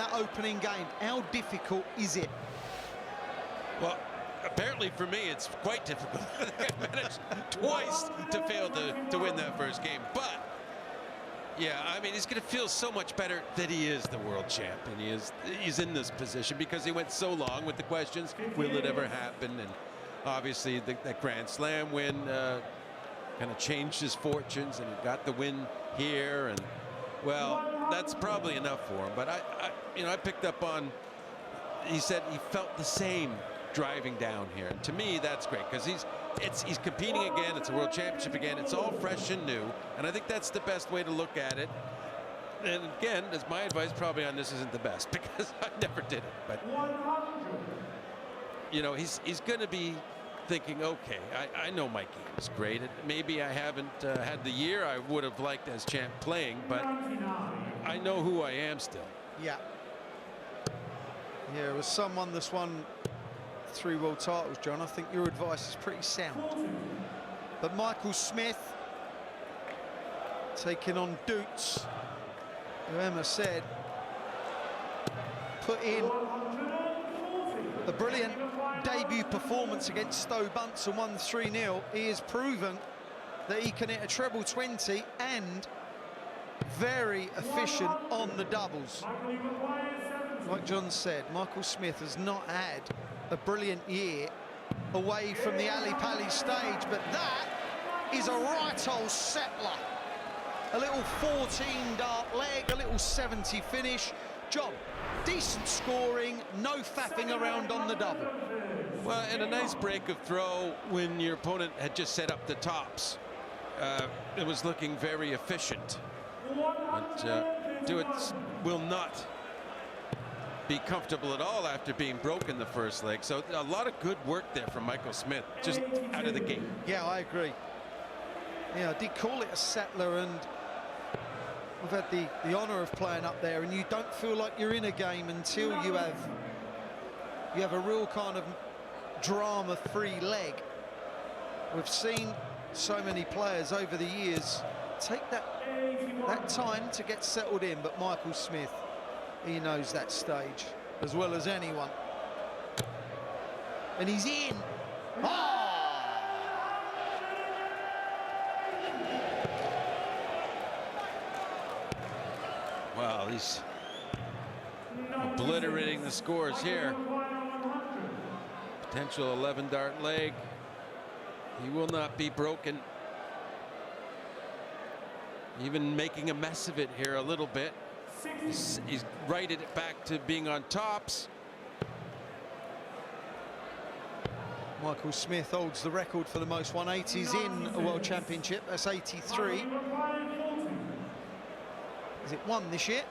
that opening game? How difficult is it? Well, apparently for me, it's quite difficult. I managed twice to fail to win that first game. But, yeah, I mean, he's going to feel so much better that he is the world champion. He's in this position because he went so long with the questions, will it ever happen? And obviously that Grand Slam win kind of changed his fortunes, and he got the win here. And, well, that's probably enough for him. But, I picked up on, he said he felt the same driving down here, and to me that's great because he's competing again. It's a world championship again. It's all fresh and new, and I think that's the best way to look at it. And again, as my advice probably on this isn't the best because I never did it, but he's going to be thinking, okay, I know my game is great. Maybe I haven't had the year I would have liked as champ playing, but I know who I am still. Yeah, as someone that's won 3 world titles, John, I think your advice is pretty sound. But Michael Smith taking on Doets, who Emma said put in a brilliant debut performance against Stowe Bunce and won 3-0. He has proven that he can hit a treble 20 and very efficient on the doubles. Like John said, Michael Smith has not had a brilliant year away from the Ali Pali stage, but that is a right old settler. A little 14-dart leg, a little 70 finish. John, decent scoring, no faffing around on the double. Well, and a nice break of throw when your opponent had just set up the tops. It was looking very efficient. But Doets will not be comfortable at all after being broken the first leg. So a lot of good work there from Michael Smith, just out of the gate. Yeah, I agree. Yeah, I did call it a settler, and I've had the honour of playing up there, and you don't feel like you're in a game until you have a real kind of drama-free leg. We've seen so many players over the years take that time to get settled in, but Michael Smith, he knows that stage as well as anyone. And he's in. Oh! Well, he's obliterating the scores here. Potential 11-dart leg. He will not be broken. Even making a mess of it here a little bit. He's righted it back to being on tops. Michael Smith holds the record for the most 180s in a World Championship. That's 83. Is it 1 this year?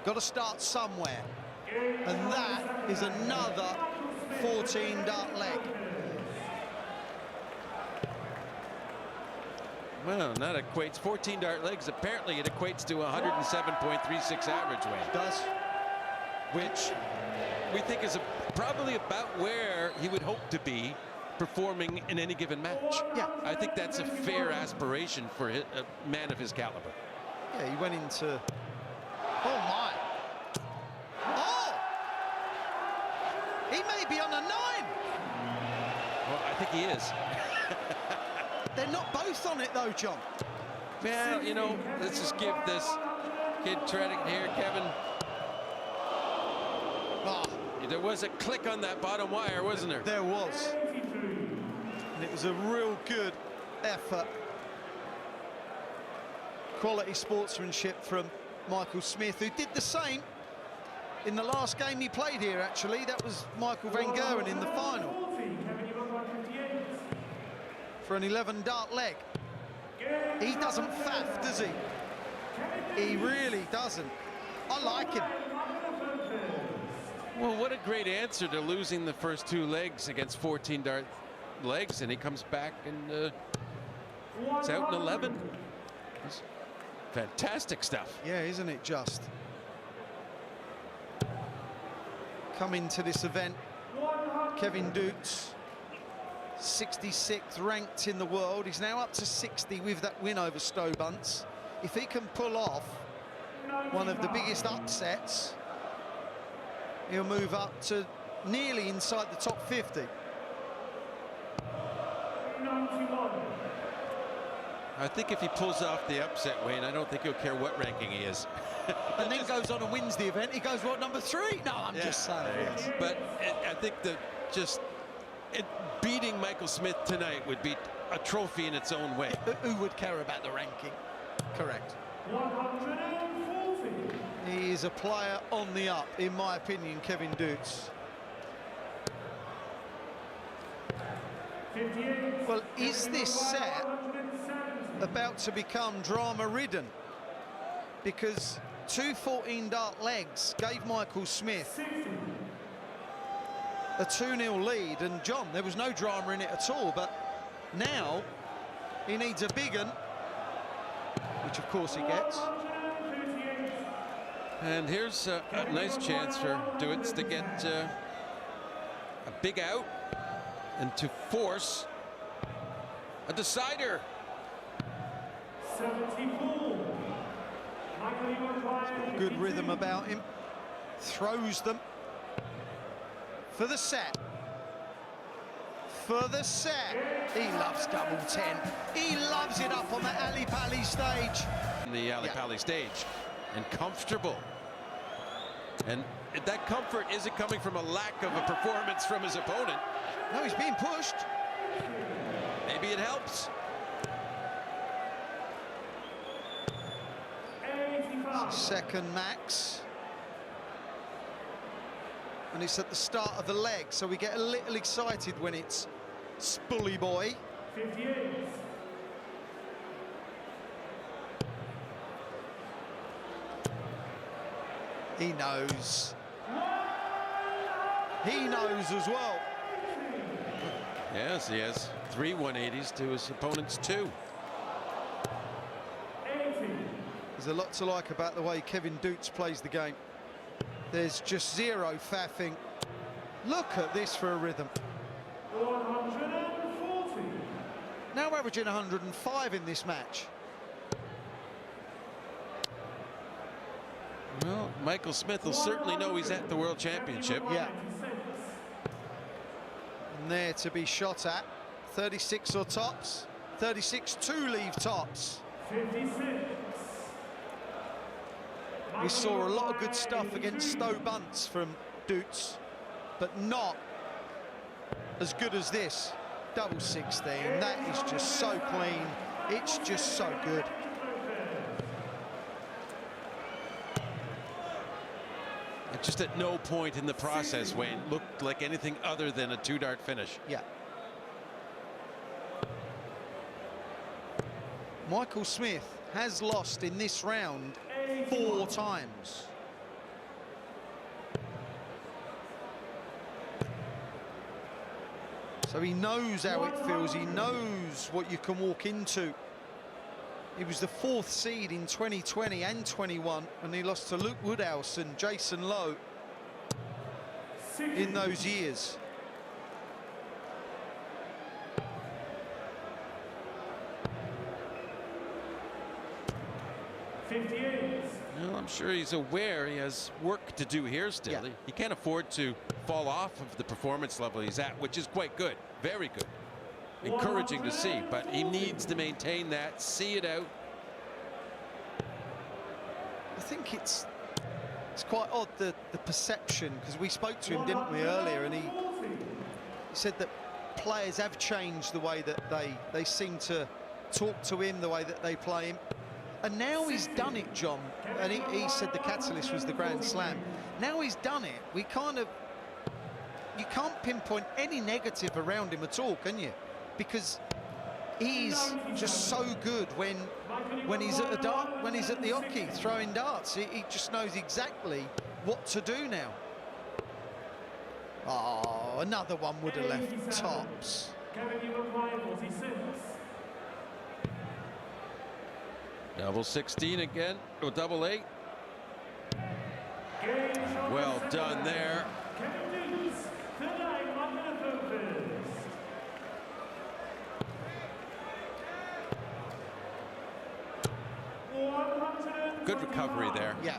Got to start somewhere. And that is another 14-dart leg. Well, that equates 14-dart legs. Apparently, it equates to 107.36 average weight. It does. Which we think is probably about where he would hope to be performing in any given match. Yeah. I think that's a fair aspiration for a man of his caliber. Yeah, he went into... Oh, my. Oh! He may be on a 9. Well, I think he is. They're not both on it, though, John. Well, let's just give this kid credit here, Kevin. Oh. There was a click on that bottom wire, wasn't there? There was. And it was a real good effort. Quality sportsmanship from Michael Smith, who did the same in the last game he played here, actually. That was Michael van Gerwen in the final. For an 11-dart leg. He doesn't faff, does he? He really doesn't. I like him. Well, what a great answer to losing the first 2 legs against 14-dart legs, and he comes back and it's out in 11. It's fantastic stuff. Yeah, isn't it just? Coming to this event, Kevin Doets, 66th ranked in the world. He's now up to 60 with that win over Stowe Bunce. If he can pull off one of the biggest upsets, he'll move up to nearly inside the top 50. 91. I think if he pulls off the upset, Wayne, I don't think he'll care what ranking he is. And then goes on and wins the event. He goes, what, number 3? No, I'm just saying. Yes. But I think that beating Michael Smith tonight would be a trophy in its own way. Who would care about the ranking? Correct. 140. He is a player on the up, in my opinion, Kevin Doets. 58. Well, is this set about to become drama-ridden? Because 2 14-dart legs gave Michael Smith a 2-0 lead, and John, there was no drama in it at all, but now he needs a big one, which of course he gets. And here's a nice chance for Doets to get a big out and to force a decider. 74. Good rhythm about him. Throws them for the set. For the set. He loves double 10. He loves it up on the Ali Pali stage. The Ali Pali stage. And comfortable. And that comfort isn't coming from a lack of a performance from his opponent. No, he's being pushed. Maybe it helps. Second max. And it's at the start of the leg, so we get a little excited when it's Spully Boy. 58. He knows. He knows as well. Yes, he has 3 180s to his opponent's 2. There's a lot to like about the way Kevin Doets plays the game. There's just zero faffing. Look at this for a rhythm. 140. Now averaging 105 in this match. Well, Michael Smith will certainly know he's at the World Championship. Yeah. And there to be shot at. 36 or tops. 36 to leave tops. 56. We saw a lot of good stuff against Stowe Bunce from Doets, but not as good as this. Double 16, that is just so clean. It's just so good. And just at no point in the process, Wayne, looked like anything other than a 2-dart finish. Yeah. Michael Smith has lost in this round 4 times. So he knows how it feels. He knows what you can walk into. He was the 4th seed in 2020 and 21 when he lost to Luke Woodhouse and Jason Lowe in those years. Well, I'm sure he's aware he has work to do here still. Yeah. He can't afford to fall off of the performance level he's at, which is quite good, very good. Encouraging to see, but he needs to maintain that, see it out. I think it's quite odd, the perception, because we spoke to him, didn't we, earlier, and he said that players have changed the way that they seem to talk to him, the way that they play him. And now he's done it, John, and he said the catalyst was the Grand Slam. Now he's done it, you can't pinpoint any negative around him at all, can you? Because he's just so good when he's at the hockey throwing darts. He just knows exactly what to do now. Oh, another one would have left tops. Double 16 again, or double 8. Well done there. good recovery there. Yeah.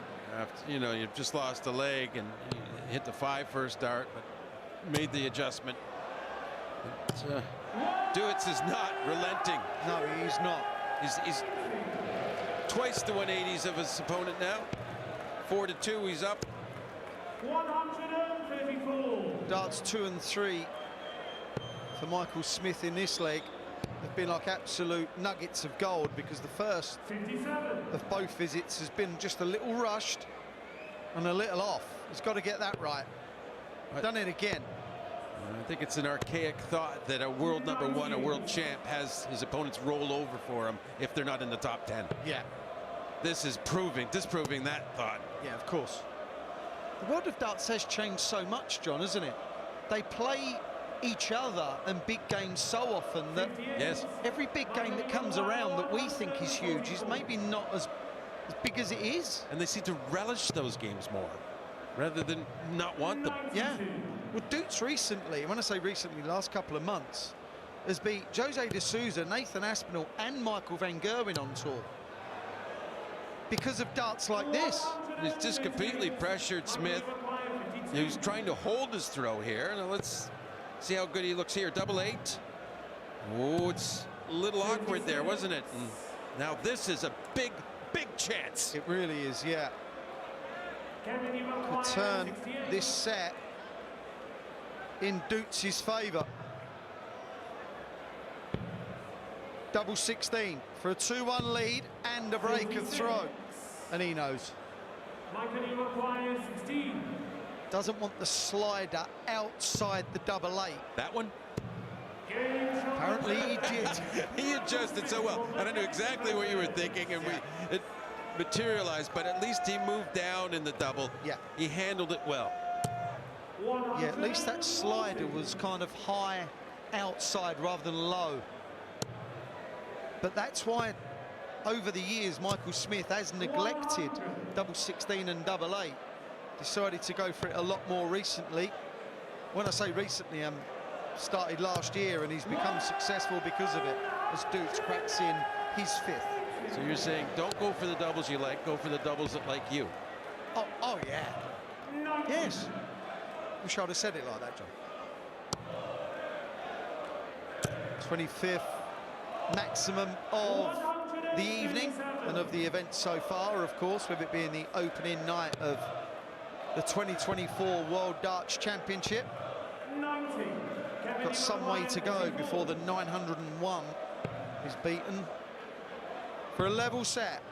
You know, you've just lost a leg and you hit the 5 first dart, but made the adjustment. Doets is not relenting. No, he's not. He's twice the 180s of his opponent now. 4-2, he's up. 134. Darts 2 and 3 for Michael Smith in this leg have been like absolute nuggets of gold, because the first 57. of both visits has been just a little rushed and a little off. He's got to get that right. Done it again. I think it's an archaic thought that a world number 1, a world champ, has his opponents roll over for him if they're not in the top 10. Yeah. This is disproving that thought. Yeah, of course. The world of darts has changed so much, John, hasn't it? They play each other and big games so often that Yes. every big game that comes around that we think is huge is maybe not as big as it is. And they seem to relish those games more rather than not want them. Yeah. Well, Doets recently, when I say recently, last couple of months, has beat Jose de Souza, Nathan Aspinall and Michael van Gerwen on tour because of darts like this. He's just completely pressured Smith, who's trying to hold his throw here. Now let's see how good he looks here. 8-8. Oh, it's a little awkward there, wasn't it? And now this is a big chance. It really is, yeah. Could turn this set in Doets' favour. 16 for a 2-1 lead and a break of throw. And he knows. Doesn't want the slider outside the 8-8. That one? Apparently he did. He adjusted so well. I don't know exactly what you were thinking, and it materialized, but at least he moved down in the double. Yeah. He handled it well. Yeah, at least that slider was kind of high outside rather than low. But that's why over the years Michael Smith has neglected 16 and 8-8. Decided to go for it a lot more recently. When I say recently, started last year, and he's become successful because of it, as Doets cracks in his 5th. So you're saying don't go for the doubles you like, go for the doubles that like you. Oh yeah. Yes. Wish I'd have said it like that, John. 25th maximum of the evening and of the event so far, of course, with it being the opening night of the 2024 World Darts Championship. Got some way to go before the 901 is beaten for a level set.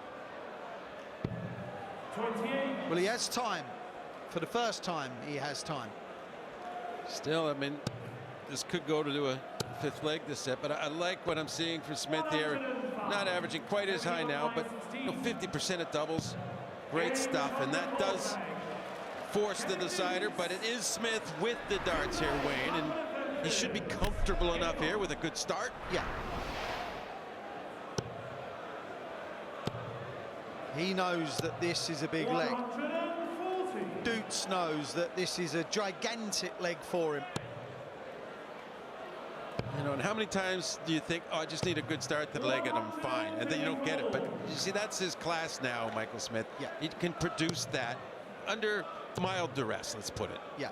28. Well, he has time. For the first time, he has time. Still, I mean, this could go to do a 5th leg this set, but I like what I'm seeing for Smith here. Not averaging quite as high now, but 50% at doubles. Great stuff, and that does force the decider, but it is Smith with the darts here, Wayne, and he should be comfortable enough here with a good start. Yeah. He knows that this is a big leg. 140. Doets knows that this is a gigantic leg for him. You know, and how many times do you think, oh, I just need a good start to the leg and I'm fine, and then you don't get it? But you see, that's his class now, Michael Smith. Yeah. He can produce that under mild duress, let's put it. Yeah.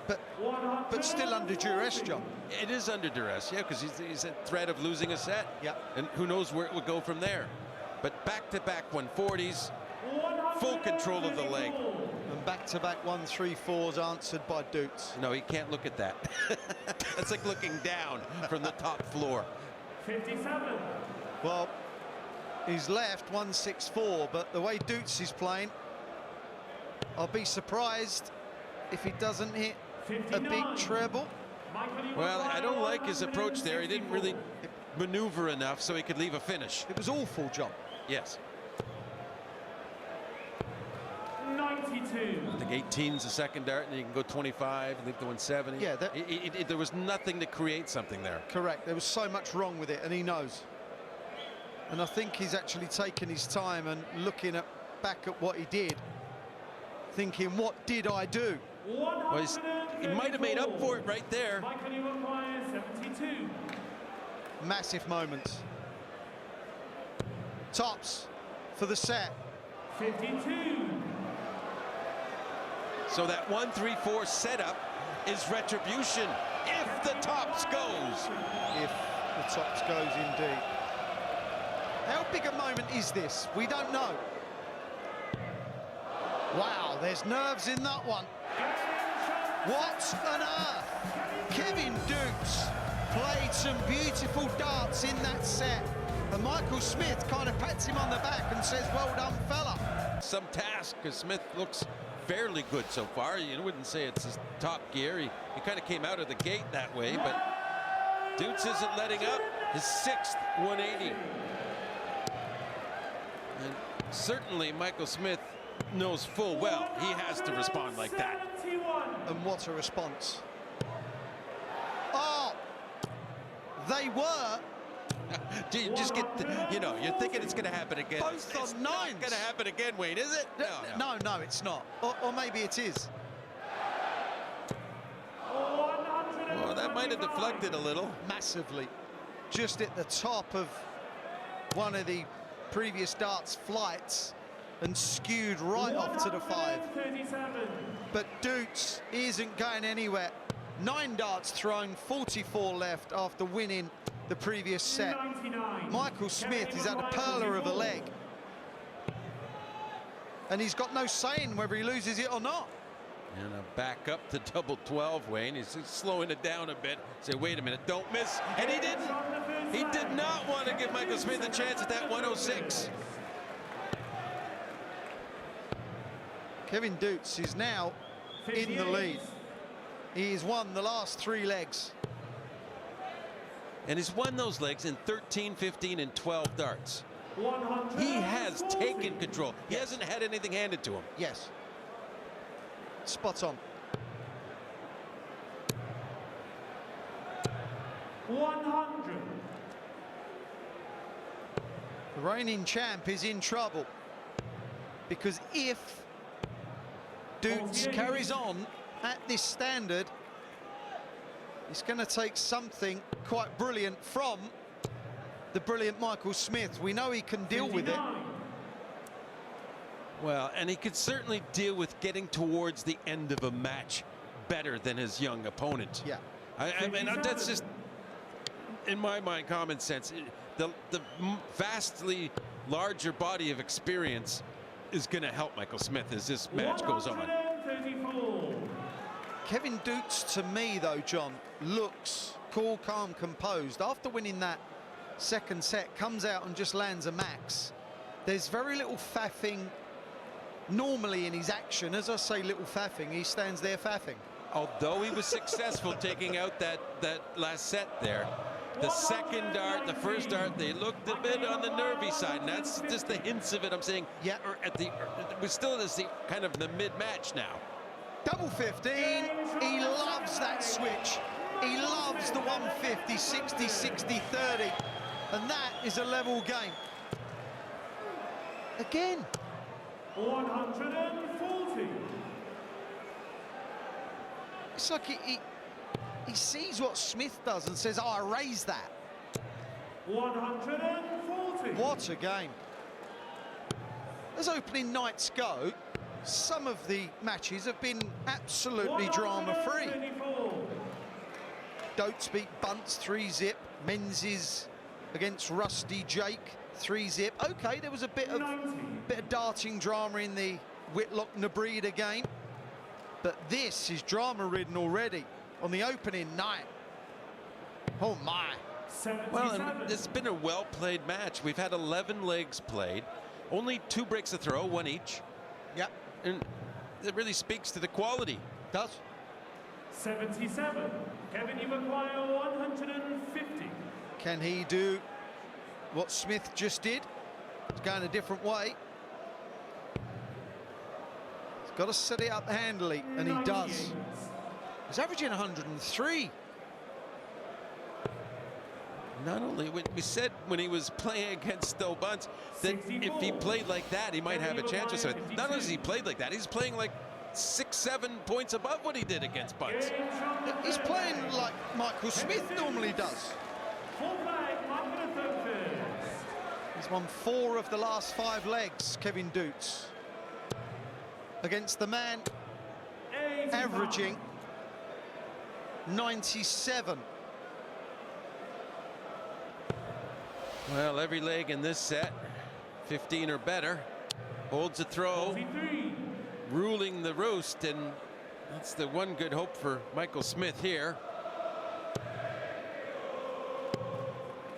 But still under duress, John. It is under duress, yeah, because he's at threat of losing a set. Yeah. And who knows where it would go from there. But back-to-back 140s, full control of the leg. And back-to-back 1-3-4s answered by Doets. No, he can't look at that. That's like looking down from the top floor. 57. Well, he's left 1-6-4, but the way Doets is playing, I'll be surprised if he doesn't hit a big treble. Well, I don't like his approach there. He didn't really maneuver enough so he could leave a finish. It was awful, John. Yes. 92. I think 18's the second dart, and you can go 25 and leave the 170. Yeah, there was nothing to create something there. Correct. There was so much wrong with it, and he knows. And I think he's actually taken his time and looking back at what he did, thinking, what did I do? Well, he might have made up for it right there. 72. Massive moments. Tops for the set. 52. So that 1-3-4 setup is retribution if the tops goes. If the tops goes indeed. How big a moment is this? We don't know. Wow, there's nerves in that one. What on earth? Kevin Doets played some beautiful darts in that set. And Michael Smith kind of pats him on the back and says, well done, fella. Some task, because Smith looks fairly good so far. You wouldn't say it's his top gear. He kind of came out of the gate that way, but Doets isn't letting up. His 6th 180. And certainly Michael Smith knows full well he has to respond like that. And what a response. Oh, they were. You just get, you're thinking it's going to happen again. Both It's on not nines. going to happen again, Wayne, is it? No, it's not. Or maybe it is. Well, that might have deflected a little. Massively. Just at the top of one of the previous darts flights and skewed right off to the 5. But Doets isn't going anywhere. 9 darts thrown, 44 left after winning the previous set. Michael Smith is at a perler of a leg. And he's got no saying whether he loses it or not. And a back up to double 12, Wayne. He's slowing it down a bit. Say, wait a minute, don't miss. And he didn't. He did not want to give Michael Smith a chance at that 106. Kevin Doets is now in the lead. He's won the last 3 legs. And he's won those legs in 13, 15, and 12 darts. He has taken control. He hasn't had anything handed to him. Yes. Spot on. 100. The reigning champ is in trouble. Because if Doets carries on at this standard, it's going to take something quite brilliant from the brilliant Michael Smith. We know he can deal with it. Well, and he could certainly deal with getting towards the end of a match better than his young opponent. Yeah. I mean, that's just, in my mind, common sense. The vastly larger body of experience is going to help Michael Smith as this match goes on. 134. Kevin Doets, to me, though, John, looks cool, calm, composed. After winning that second set, comes out and just lands a max. There's very little faffing normally in his action. As I say, little faffing, he stands there faffing. Although he was successful taking out that last set there, the second dart, the first dart, they looked a bit on the nervy side, and that's just the hints of it. I'm saying, Yeah. We're still at the kind of the mid-match now. Double 15, he loves that switch. He loves the 150, 60, 60, 30. And that is a level game. Again. 140. It's like he sees what Smith does and says, oh, I raise that. 140. What a game. As opening nights go, some of the matches have been absolutely drama-free. 124. Doets beat Bunce 3-zip. Menzies against Rusty Jake 3-zip. Okay, there was a bit of darting drama in the Whitlock-Nabreda game, but this is drama-ridden already on the opening night. Oh my. 77. Well, and it's been a well-played match. We've had 11 legs played, only 2 breaks to throw, 1 each. Yep, And it really speaks to the quality. does. 77. Kevin, you require 150. Can he do what Smith just did? He's going a different way. He's got to set it up handily, and he does. 98. He's averaging 103. Not only, we said when he was playing against Stowe Bunce that if he played like that, he might have a chance with it. Not only has he played like that, he's playing like 6, 7 points above what he did against Bunce. He's playing like Michael Smith normally does. Full flag, Michael first. He's won 4 of the last 5 legs, Kevin Doets. against the man 85. averaging 97. Well, every leg in this set, 15 or better, holds a throw, 43. ruling the roost, and that's the one good hope for Michael Smith here.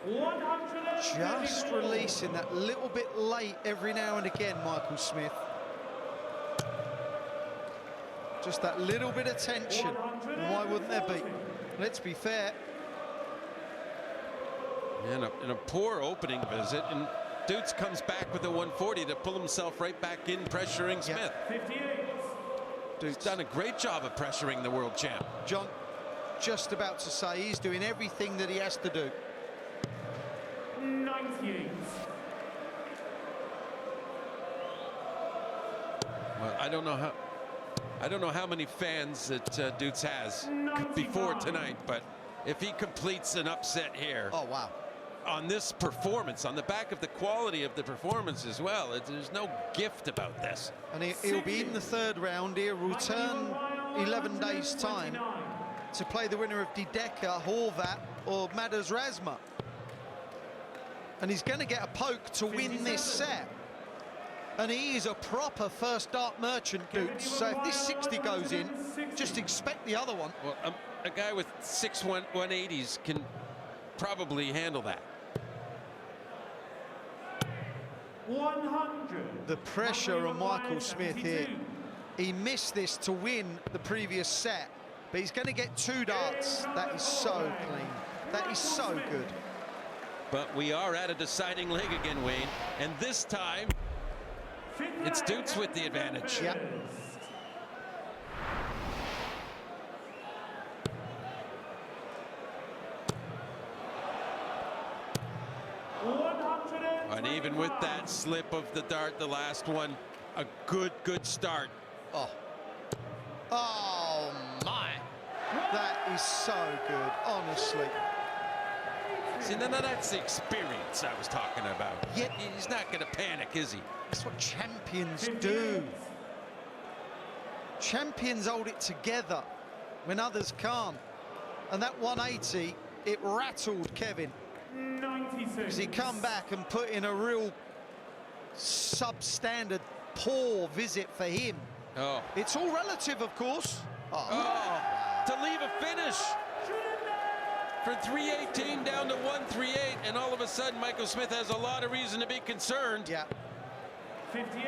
134. Just releasing that little bit late every now and again, Michael Smith. Just that little bit of tension. And why wouldn't there be? Let's be fair. And a poor opening visit, and Doets comes back with a 140 to pull himself right back in, pressuring Smith. 58. He's done a great job of pressuring the world champ. John, just about to say he's doing everything that he has to do. 98. Well, I don't know how many fans that Doets has before tonight, but if he completes an upset here, Oh, wow. on this performance, on the back of the quality of the performance as well, there's no gift about this. And he'll be in the third round. He'll return 11 days' time to play the winner of Dideka, Horvat, or Madars Razma. And he's going to get a poke to win this set. And he is a proper first dart merchant, Doets. So if this 60 goes in, just expect the other one. Well, a guy with 6'1", 180s can probably handle that. 100. The pressure on Michael Smith here. He missed this to win the previous set, but he's going to get 2 darts. That is so clean. That is so good. But we are at a deciding leg again, Wayne, and this time it's Doets with the advantage. Yeah. And even with that slip of the dart, the last one, a good start. Oh. Oh, my. That is so good, honestly. See, now that's the experience I was talking about. Yet He's not going to panic, is he? that's what champions do. Champions hold it together when others can't. And that 180, it rattled Kevin. 96. Because he come back and put in a real substandard, poor visit for him. Oh. It's all relative, of course. Oh, to leave a finish for 318 down to 138, and all of a sudden Michael Smith has a lot of reason to be concerned. Yeah. 58.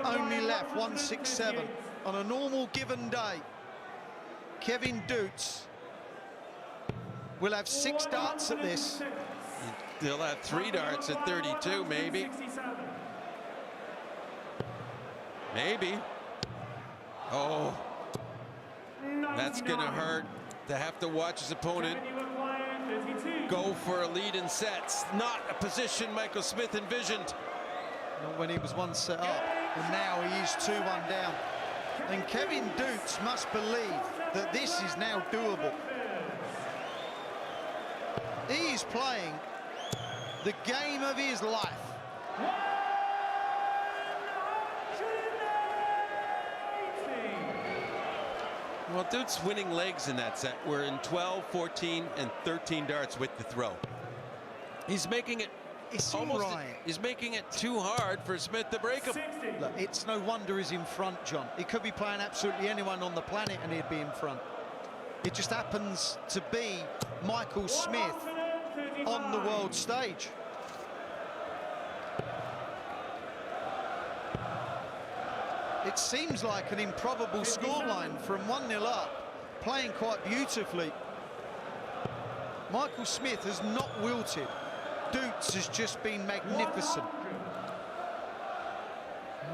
Only left 167 on a normal given day. Kevin Doets will have 6 darts at this. He'll have 3 darts at 32, maybe. Maybe. Oh, that's gonna hurt to have to watch his opponent go for a lead in sets. Not a position Michael Smith envisioned. Not when he was 1 set up, and now he is 2-1 down. And Kevin Doets must believe that this is now doable. He's playing the game of his life. Well, Doets' winning legs in that set were in 12, 14, and 13 darts with the throw. He's making it It's almost. all right. He's making it too hard for Smith to break him. Look, it's no wonder he's in front, John. He could be playing absolutely anyone on the planet and he'd be in front. It just happens to be Michael Smith on the world stage. It seems like an improbable scoreline from 1-0 up, playing quite beautifully. Michael Smith has not wilted. Doets has just been magnificent.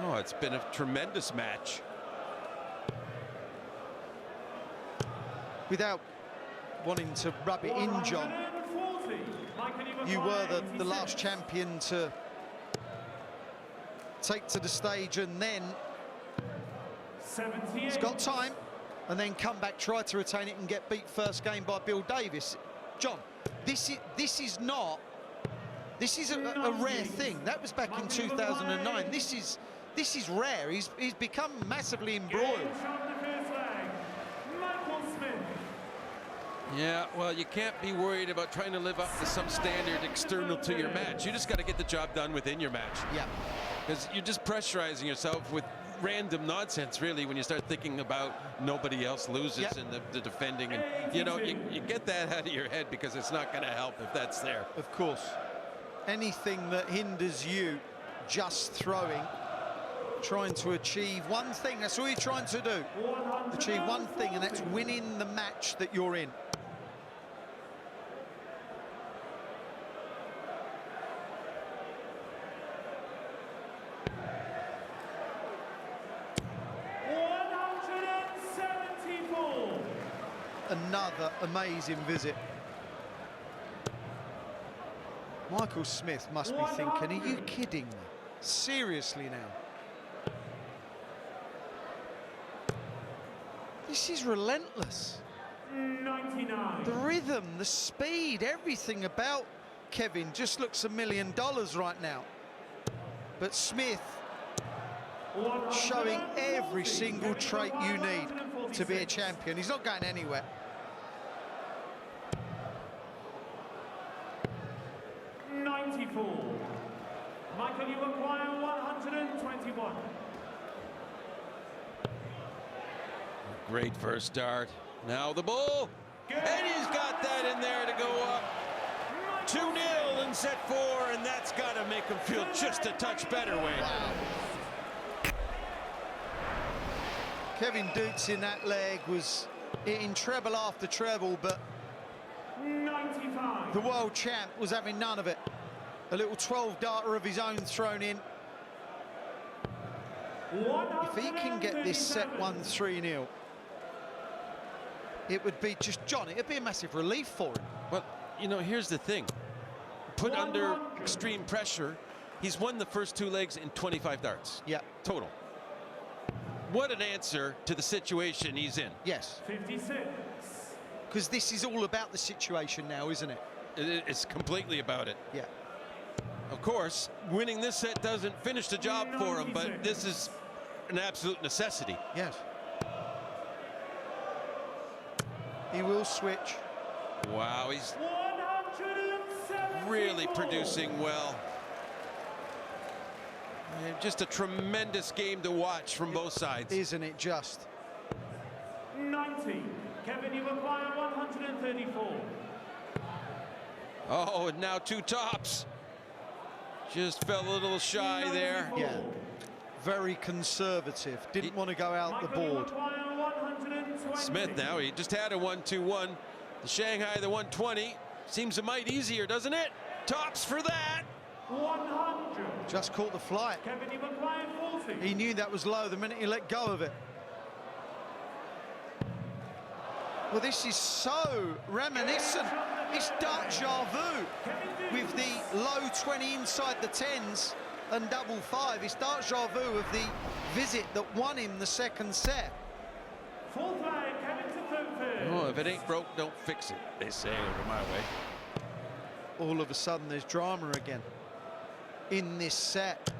Oh, it's been a tremendous match. Without wanting to rub it in, John, you were the last champion to take to the stage, and then he's got time, and then come back, try to retain it, and get beat first game by Bill Davis. John, this is a rare thing. That was back in 2009. This this is rare. He's become massively Game embroiled. shot the first leg. Michael Smith. Yeah, well, you can't be worried about trying to live up to some standard external to your match. You just got to get the job done within your match. Yeah. Because you're just pressurizing yourself with random nonsense, really, when you start thinking about nobody else loses Yep. and the defending. And, you know, you get that out of your head because it's not going to help if that's there. Of course. Anything that hinders you just throwing, trying to achieve one thing, that's all you're trying to do. Achieve one thing, and that's winning the match that you're in. Another amazing visit. Michael Smith must be thinking, are you kidding me? Seriously now. This is relentless. 99. The rhythm, the speed, everything about Kevin just looks $1 million right now. But Smith showing every single trait you need to be a champion. He's not going anywhere. Michael, you acquire 121. Great first start. Now the bull. And he's got that in there to go up. 2-0 in set 4, and that's got to make him feel just a touch better, Wayne. Kevin Doets in that leg was in treble after treble, but 95. the world champ was having none of it. A little 12-darter of his own thrown in. If he can get this set 1-3-0, it would be just, John, it would be a massive relief for him. Well, you know, here's the thing. Put under extreme pressure, he's won the first 2 legs in 25 darts. Yeah. Total. What an answer to the situation he's in. Yes. 56. Because this is all about the situation now, isn't it? It's completely about it. Yeah. Of course, winning this set doesn't finish the job for him, but this is an absolute necessity. Yes. He will switch. Wow, he's 174. really producing well. And just a tremendous game to watch from both sides. Isn't it just? 90. Kevin, you acquire 134. Oh, and now 2 tops. Just fell a little shy there. Yeah. Very conservative. Didn't want to go out the Michael, you board. acquire 120. Smith now, he just had a 1-2-1. The Shanghai, the 120. Seems a mite easier, doesn't it? Tops for that. 100. Just caught the flight. Kevin, you acquire 40. He knew that was low the minute he let go of it. Well, this is so reminiscent. It's deja vu with the low 20 inside the 10s and double 5. It's deja vu of the visit that won him the second set. Fourth leg, Kevin to third. Oh, if it ain't broke, don't fix it, they say over my way. All of a sudden, there's drama again in this set.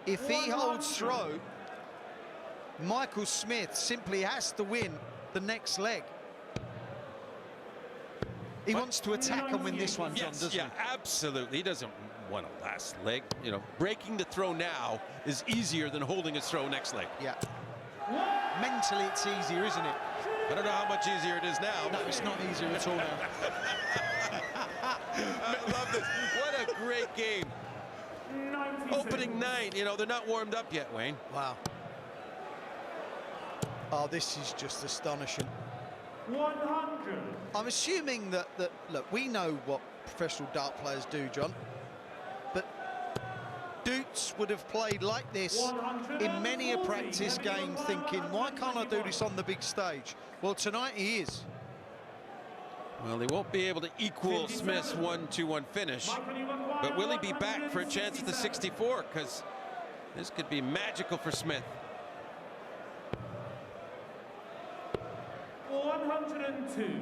If he holds throw, Michael Smith simply has to win the next leg. He wants to attack and win this one, John, Yes, doesn't yeah, absolutely. He doesn't want a last leg. You know, breaking the throw now is easier than holding his throw next leg. he? Yeah. Mentally, it's easier, isn't it? I don't know how much easier it is now. No, it's not easier at all now. I love this. What a great game. 96. Opening night, you know, they're not warmed up yet, Wayne. Wow. Oh, this is just astonishing. 100. I'm assuming that look, we know what professional dart players do, John, but Doets would have played like this in many a practice game thinking, why can't I do this on the big stage? Well, tonight he is. Well, he won't be able to equal Smith's 1-2-1 finish, but will he be back for a chance at the 64? Because this could be magical for Smith. 102.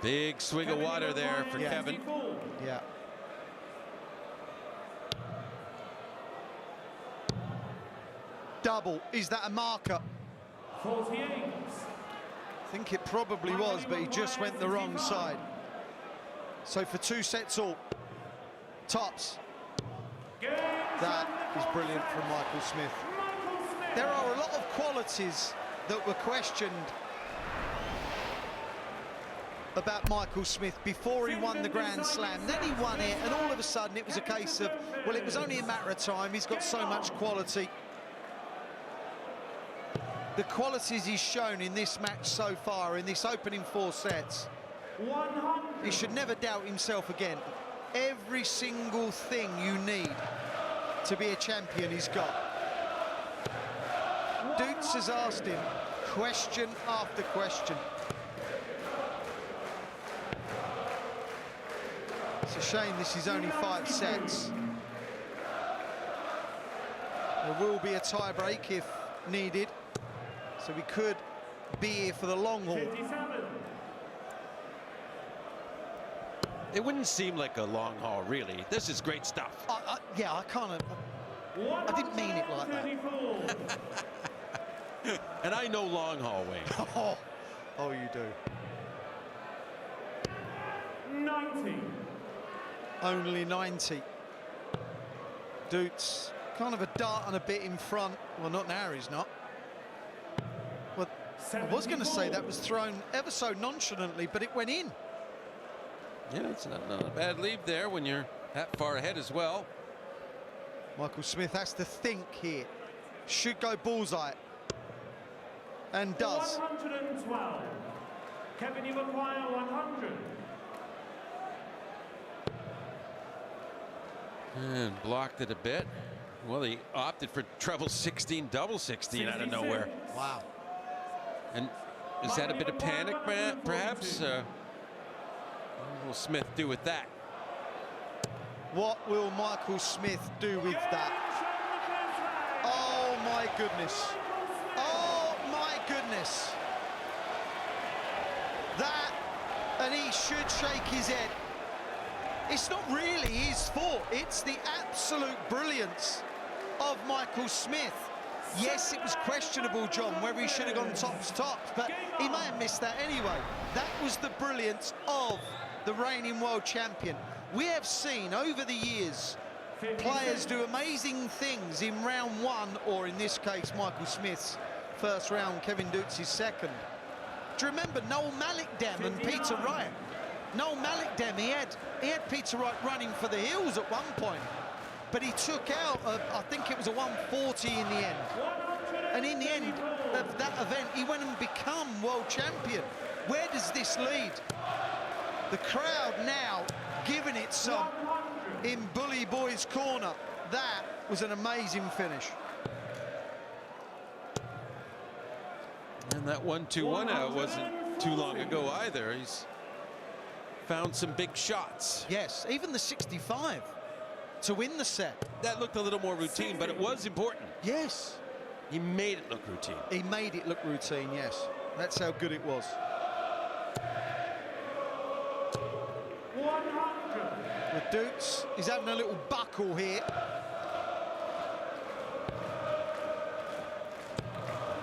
Big swig of water there for Yeah. Kevin. Yeah. double. Is that a marker? 48. I think it probably was, but he just went the wrong side. So for 2 sets all, tops. That is brilliant from Michael Smith. There are a lot of qualities that were questioned about Michael Smith before he won the Grand Slam. Then he won it, and all of a sudden it was a case of, well, it was only a matter of time. He's got so much quality. The qualities he's shown in this match so far, in this opening 4 sets, he should never doubt himself again. Every single thing you need to be a champion he's got. Doets has asked him question after question. It's a shame this is only 5 sets. There will be a tie break if needed, so we could be here for the long haul. 57. It wouldn't seem like a long haul, really. This is great stuff. Yeah, I didn't mean it like that. And I know long haul, Wayne. Oh, you do. 90. Only 90. Doets, kind of a dart and a bit in front. Well, not now, he's not. Well, I was going to say that was thrown ever so nonchalantly, but it went in. Yeah, it's not a bad lead there when you're that far ahead as well. Michael Smith has to think here. Should go bullseye. And does. 112. Kevin, you require 100. And blocked it a bit. Well, he opted for treble 16, double 16 out of nowhere. Wow. And is that a bit of panic, perhaps? What will Smith do with that? What will Michael Smith do with that? Oh, my goodness. Oh, my goodness. That, and he should shake his head. It's not really his fault. It's the absolute brilliance of Michael Smith. Yes, it was questionable, John, whether he should have gone tops, but he may have missed that anyway. That was the brilliance of the reigning world champion. We have seen over the years players do amazing things in round 1, or in this case, Michael Smith's first round, Kevin Doets' second. Do you remember Noel Malikdem and Peter Wright? Noel Malikdem, he had Peter Wright running for the hills at one point, but he took out, I think it was a 140 in the end. And in the end of that event, he went and become world champion. Where does this lead? The crowd now giving it some in Bully Boy's corner. That was an amazing finish. And that 1-2-1 out wasn't too long ago either. He's found some big shots. Yes, even the 65 to win the set. That looked a little more routine, but it was important. Yes. He made it look routine. He made it look routine, yes. That's how good it was. 100. With Doets, he's having a little buckle here.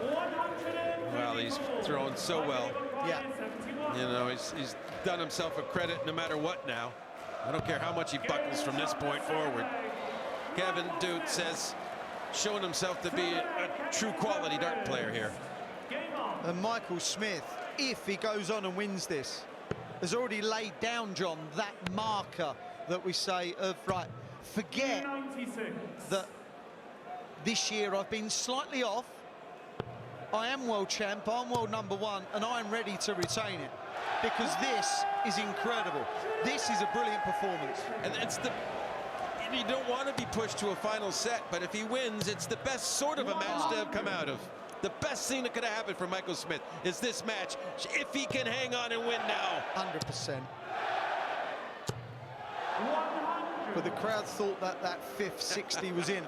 100. Well, he's throwing so well. Yeah. You know, he's done himself a credit no matter what now. I don't care how much he buckles from this point forward. Kevin Doets has shown himself to be a true quality dart player here. And Michael Smith, if he goes on and wins this, has already laid down, John, that marker that we say of, right, forget 96. that this year I've been slightly off. I am world champ, I'm world #1, and I'm ready to retain it. Because this is incredible. This is a brilliant performance. And it's you don't want to be pushed to a final set, but if he wins, it's the best sort of a match to have come out of. The best thing that could have happened for Michael Smith is this match, if he can hang on and win now. 100%. But the crowd thought that fifth 60 was in.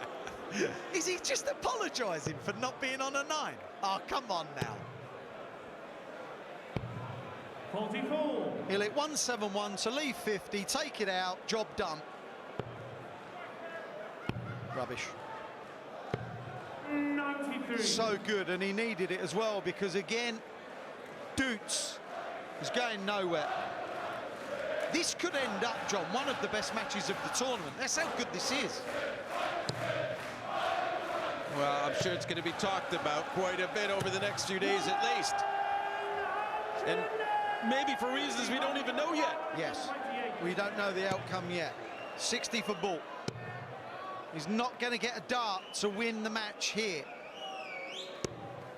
Is he just apologising for not being on a 9? Oh, come on now. 44. He'll hit 171 to leave 50, take it out, job done. Rubbish. 99. 23. So good, and he needed it as well, because again, Doets is going nowhere. This could end up, John, one of the best matches of the tournament. That's how good this is. Well, I'm sure it's going to be talked about quite a bit over the next few days at least. And maybe for reasons we don't even know yet. Yes, we don't know the outcome yet. 60 for ball. He's not going to get a dart to win the match here.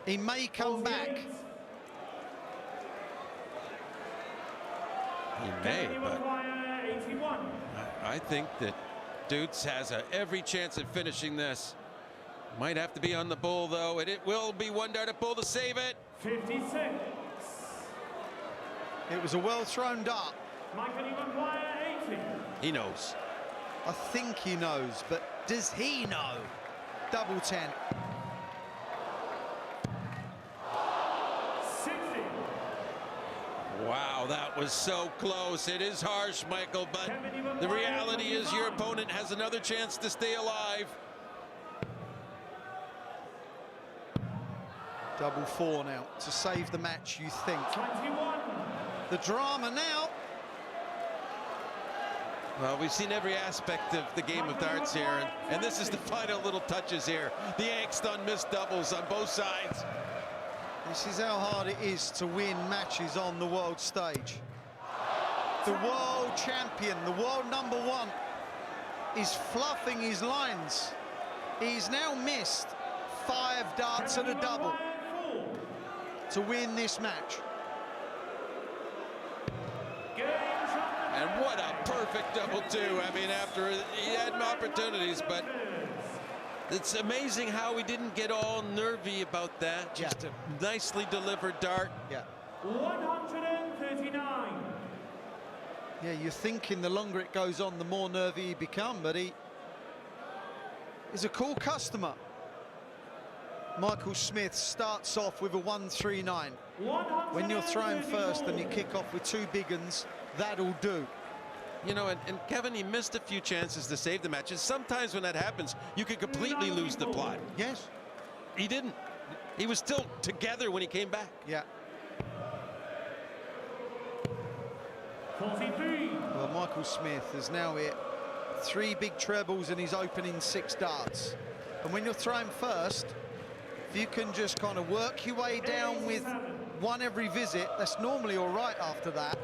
He may come back. He may, but I think that Doets has every chance at finishing this. Might have to be on the bull, though, and it will be one dart at bull to save it. 56. It was a well-thrown dart. He knows. I think he knows, but does he know? Double 10. 60. Wow, that was so close. It is harsh, Michael, but the reality is your opponent has another chance to stay alive. Double 4 now to save the match, you think. 21. The drama now. Well, we've seen every aspect of the game of darts here, and this is the final little touches here. The angst on missed doubles on both sides. This is how hard it is to win matches on the world stage. The world champion, the world #1, is fluffing his lines. He's now missed 5 darts at a double to win this match. And what a perfect double two. I mean, after he had opportunities, but it's amazing how he didn't get all nervy about that. Just a nicely delivered dart. Yeah. 139. Yeah, you're thinking the longer it goes on, the more nervy he become, but he is a cool customer. Michael Smith starts off with a 139. When you're throwing first and you kick off with 2 big uns, that'll do. You know, and Kevin, he missed a few chances to save the match. And sometimes when that happens, you can completely lose the plot. Yes. He didn't. He was still together when he came back. Yeah. 43. Well, Michael Smith has now hit 3 big trebles in his opening 6 darts. And when you're throwing first, if you can just kind of work your way down with 1 every visit, that's normally all right after that.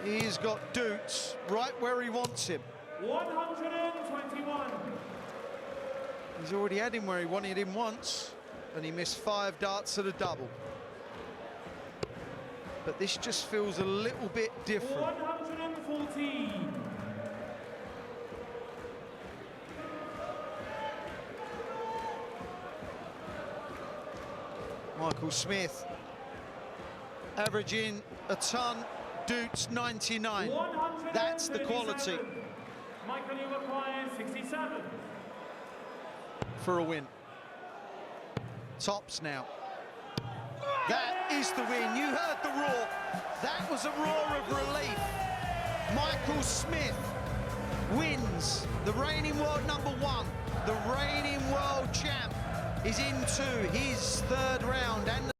He's got Doets right where he wants him. 121. He's already had him where he wanted him once, and he missed 5 darts at a double. But this just feels a little bit different. 114. Michael Smith averaging a ton, Doets 99. That's the quality Michael, you require 67. for a win. Tops now. That is the win. You heard the roar. That was a roar of relief. Michael Smith wins the reigning world #1. The reigning world champ is into his 3rd round. And